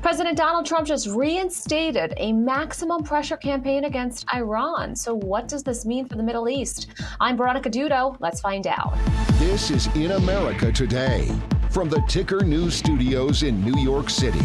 President Donald Trump just reinstated a maximum pressure campaign against Iran. So what does this mean for the Middle East? I'm Veronica Dudo. Let's find out. This is In America Today from the Ticker News Studios in New York City.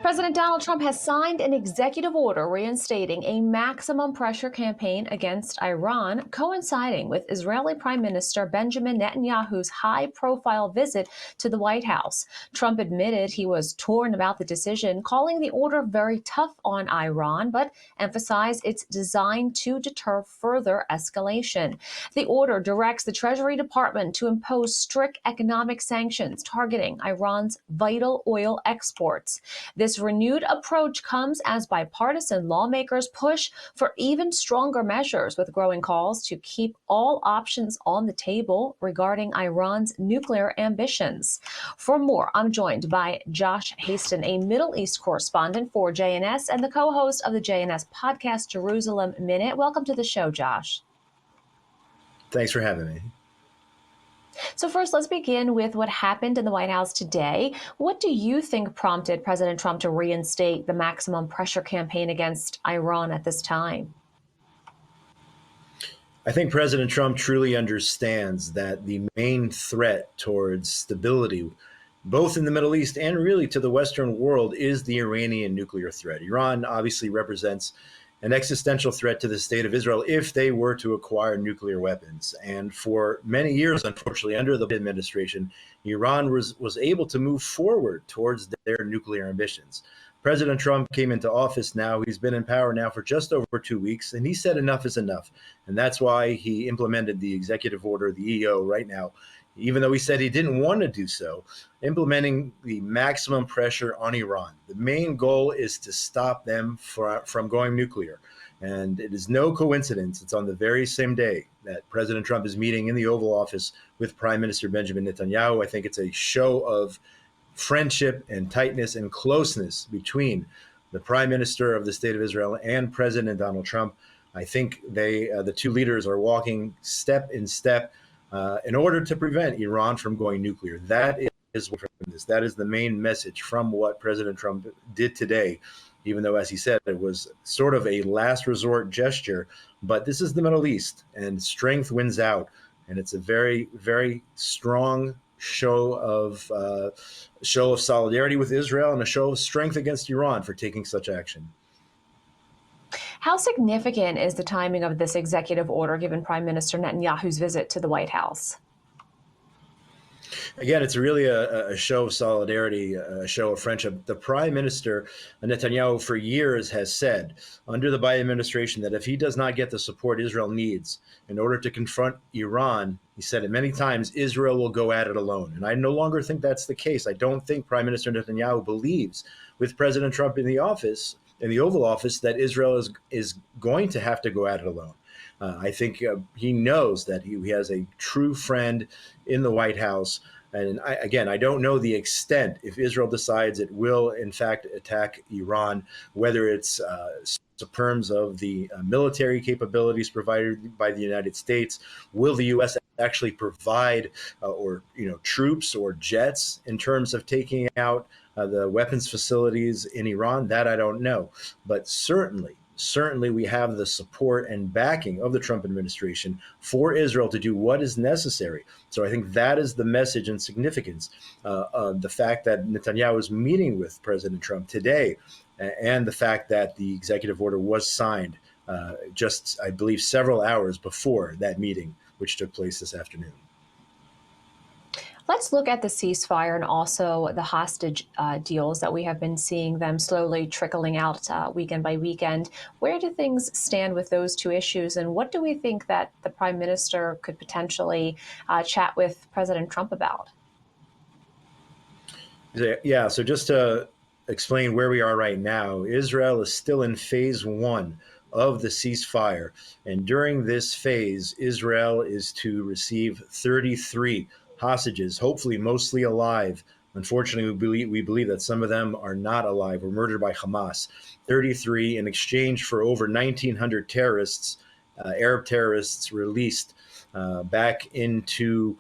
President Donald Trump has signed an executive order reinstating a maximum pressure campaign against Iran, coinciding with Israeli Prime Minister Benjamin Netanyahu's high-profile visit to the White House. Trump admitted he was torn about the decision, calling the order very tough on Iran, but emphasized it's designed to deter further escalation. The order directs the Treasury Department to impose strict economic sanctions targeting Iran's vital oil exports. This renewed approach comes as bipartisan lawmakers push for even stronger measures, with growing calls to keep all options on the table regarding Iran's nuclear ambitions. For more, I'm joined by Josh Hasten, a Middle East correspondent for JNS and the co-host of the JNS podcast, Jerusalem Minute. Welcome to the show, Josh. Thanks for having me. So first, let's begin with what happened in the White House today. What do you think prompted President Trump to reinstate the maximum pressure campaign against Iran at this time? I think President Trump truly understands that the main threat towards stability, both in the Middle East and really to the Western world, is the Iranian nuclear threat. Iran obviously represents an existential threat to the state of Israel if they were to acquire nuclear weapons. And for many years, unfortunately, under the administration, Iran was able to move forward towards their nuclear ambitions. President Trump came into office now. He's been in power now for just over 2 weeks, and he said enough is enough. And that's why he implemented the executive order, the EO, right now, even though he said he didn't want to do so, implementing the maximum pressure on Iran. The main goal is to stop them from going nuclear. And it is no coincidence, it's on the very same day that President Trump is meeting in the Oval Office with Prime Minister Benjamin Netanyahu. I think it's a show of friendship and tightness and closeness between the Prime Minister of the State of Israel and President Donald Trump. I think the two leaders are walking step in step in order to prevent Iran from going nuclear. That is the main message from what President Trump did today, even though, as he said, it was sort of a last resort gesture. But this is the Middle East, and strength wins out. And it's a very, very strong show of solidarity with Israel and a show of strength against Iran for taking such action. How significant is the timing of this executive order given Prime Minister Netanyahu's visit to the White House? Again, it's really a show of solidarity, a show of friendship. The Prime Minister, Netanyahu, for years has said under the Biden administration that if he does not get the support Israel needs in order to confront Iran, he said it many times, Israel will go at it alone. And I no longer think that's the case. I don't think Prime Minister Netanyahu believes, with President Trump in the office, in the Oval Office, that Israel is going to have to go at it alone. I think he knows that he has a true friend in the White House. And I don't know the extent if Israel decides it will, in fact, attack Iran, whether it's in terms of the military capabilities provided by the United States. Will the U.S. actually provide troops or jets in terms of taking out the weapons facilities in Iran? That I don't know. But certainly we have the support and backing of the Trump administration for Israel to do what is necessary. So I think that is the message and significance of the fact that Netanyahu is meeting with President Trump today, and the fact that the executive order was signed just, I believe, several hours before that meeting, which took place this afternoon. Let's look at the ceasefire and also the hostage deals that we have been seeing them slowly trickling out weekend by weekend. Where do things stand with those two issues, and what do we think that the Prime Minister could potentially chat with President Trump about? Yeah, so just to explain where we are right now, Israel is still in phase one of the ceasefire. And during this phase, Israel is to receive 33 hostages, hopefully mostly alive. Unfortunately, we believe that some of them are not alive or murdered by Hamas. 33 in exchange for over 1,900 terrorists, Arab terrorists, released back into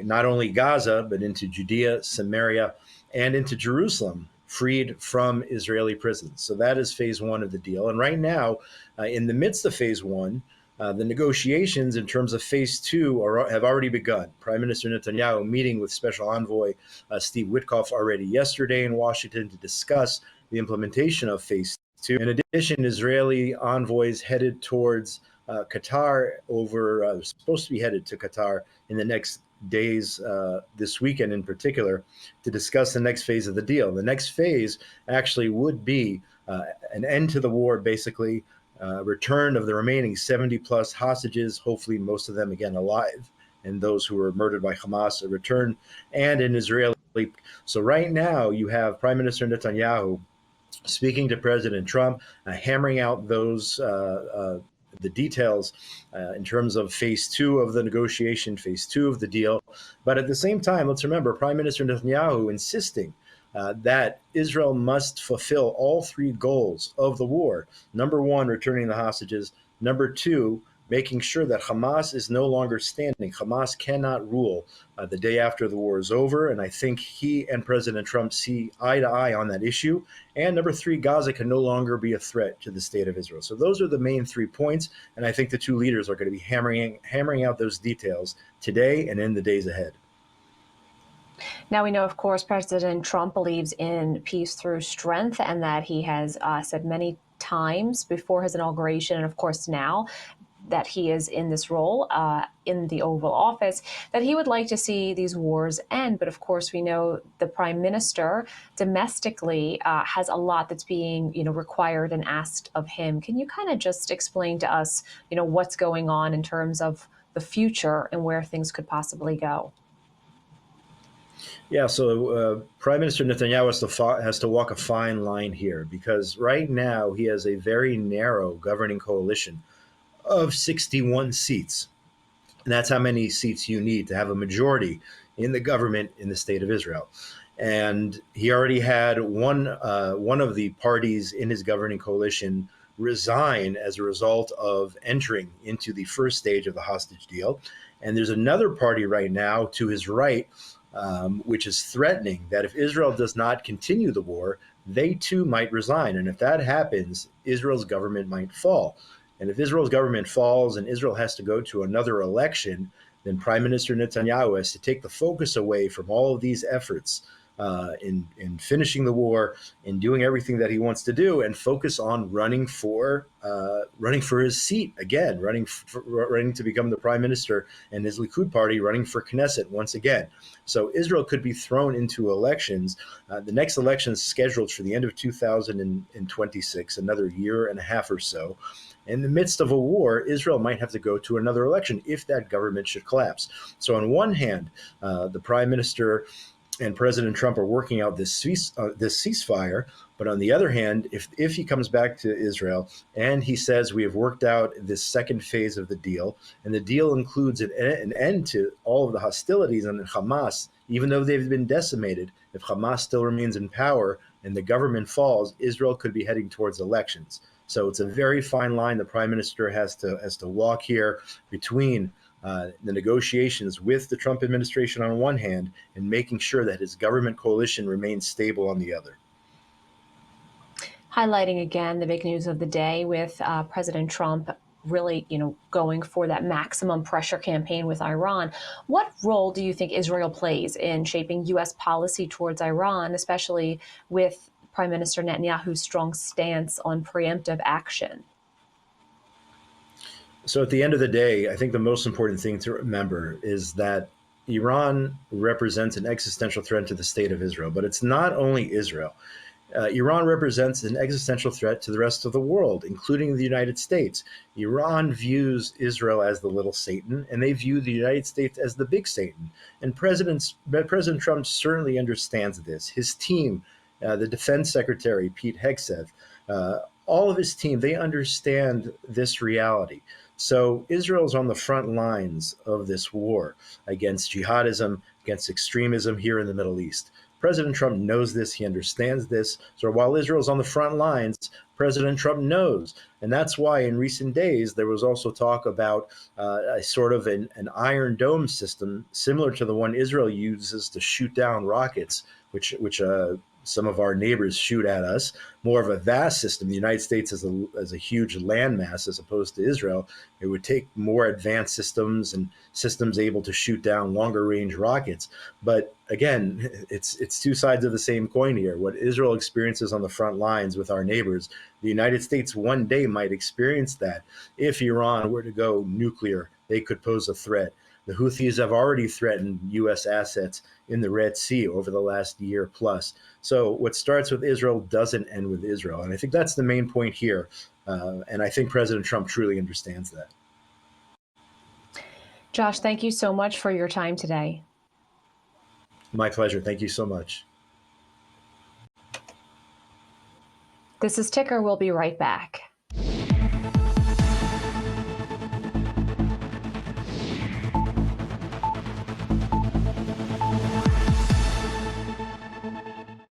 not only Gaza, but into Judea, Samaria, and into Jerusalem, freed from Israeli prisons. So that is phase one of the deal. And right now, in the midst of phase one, the negotiations in terms of phase two have already begun. Prime Minister Netanyahu meeting with Special Envoy Steve Witkoff already yesterday in Washington to discuss the implementation of phase two. In addition, Israeli envoys headed towards Qatar supposed to be headed to Qatar in the next days, this weekend in particular, to discuss the next phase of the deal. The next phase actually would be an end to the war, basically, return of the remaining 70 plus hostages, hopefully most of them again alive, and those who were murdered by Hamas a return, and an Israeli. So right now you have Prime Minister Netanyahu speaking to President Trump, hammering out the details in terms of phase two of the negotiation, phase two of the deal. But at the same time, let's remember Prime Minister Netanyahu insisting that Israel must fulfill all three goals of the war. Number one, returning the hostages. Number two, making sure that Hamas is no longer standing. Hamas cannot rule the day after the war is over. And I think he and President Trump see eye to eye on that issue. And number three, Gaza can no longer be a threat to the state of Israel. So those are the main 3 points. And I think the two leaders are going to be hammering out those details today and in the days ahead. Now, we know, of course, President Trump believes in peace through strength, and that he has said many times before his inauguration, and of course now that he is in this role in the Oval Office, that he would like to see these wars end. But of course, we know the Prime Minister domestically has a lot that's being, required and asked of him. Can you kind of just explain to us, what's going on in terms of the future and where things could possibly go? Yeah, so Prime Minister Netanyahu has to walk a fine line here, because right now he has a very narrow governing coalition of 61 seats. And that's how many seats you need to have a majority in the government in the state of Israel. And he already had one of the parties in his governing coalition resign as a result of entering into the first stage of the hostage deal. And there's another party right now to his right, which is threatening that if Israel does not continue the war, they too might resign. And if that happens, Israel's government might fall. And if Israel's government falls and Israel has to go to another election, then Prime Minister Netanyahu has to take the focus away from all of these efforts in finishing the war, in doing everything that he wants to do, and focus on running for his seat again, running to become the prime minister, and his Likud party running for Knesset once again. So Israel could be thrown into elections. The next election is scheduled for the end of 2026, another year and a half or so. In the midst of a war, Israel might have to go to another election if that government should collapse. So on one hand, the prime minister and President Trump are working out this ceasefire. But on the other hand, if he comes back to Israel and he says we have worked out this second phase of the deal, and the deal includes an end to all of the hostilities and Hamas, even though they've been decimated, if Hamas still remains in power and the government falls, Israel could be heading towards elections. So it's a very fine line the prime minister has to walk here between the negotiations with the Trump administration on one hand and making sure that his government coalition remains stable on the other. Highlighting again the big news of the day with President Trump really, going for that maximum pressure campaign with Iran. What role do you think Israel plays in shaping U.S. policy towards Iran, especially with Prime Minister Netanyahu's strong stance on preemptive action? So at the end of the day, I think the most important thing to remember is that Iran represents an existential threat to the state of Israel, but it's not only Israel. Iran represents an existential threat to the rest of the world, including the United States. Iran views Israel as the little Satan, and they view the United States as the big Satan. And President Trump certainly understands this. His team, the Defense Secretary, Pete Hegseth, all of his team, they understand this reality. So Israel's on the front lines of this war against jihadism, against extremism here in the Middle East. President Trump knows this. He understands this. So while Israel's on the front lines, President Trump knows. And that's why in recent days, there was also talk about a sort of an Iron Dome system similar to the one Israel uses to shoot down rockets, which some of our neighbors shoot at us, more of a vast system. The United States is a huge landmass as opposed to Israel. It would take more advanced systems and systems able to shoot down longer range rockets. But again, it's two sides of the same coin here. What Israel experiences on the front lines with our neighbors, the United States one day might experience that. If Iran were to go nuclear, they could pose a threat. The Houthis have already threatened U.S. assets in the Red Sea over the last year plus. So what starts with Israel doesn't end with Israel. And I think that's the main point here. And I think President Trump truly understands that. Josh, thank you so much for your time today. My pleasure. Thank you so much. This is Ticker. We'll be right back.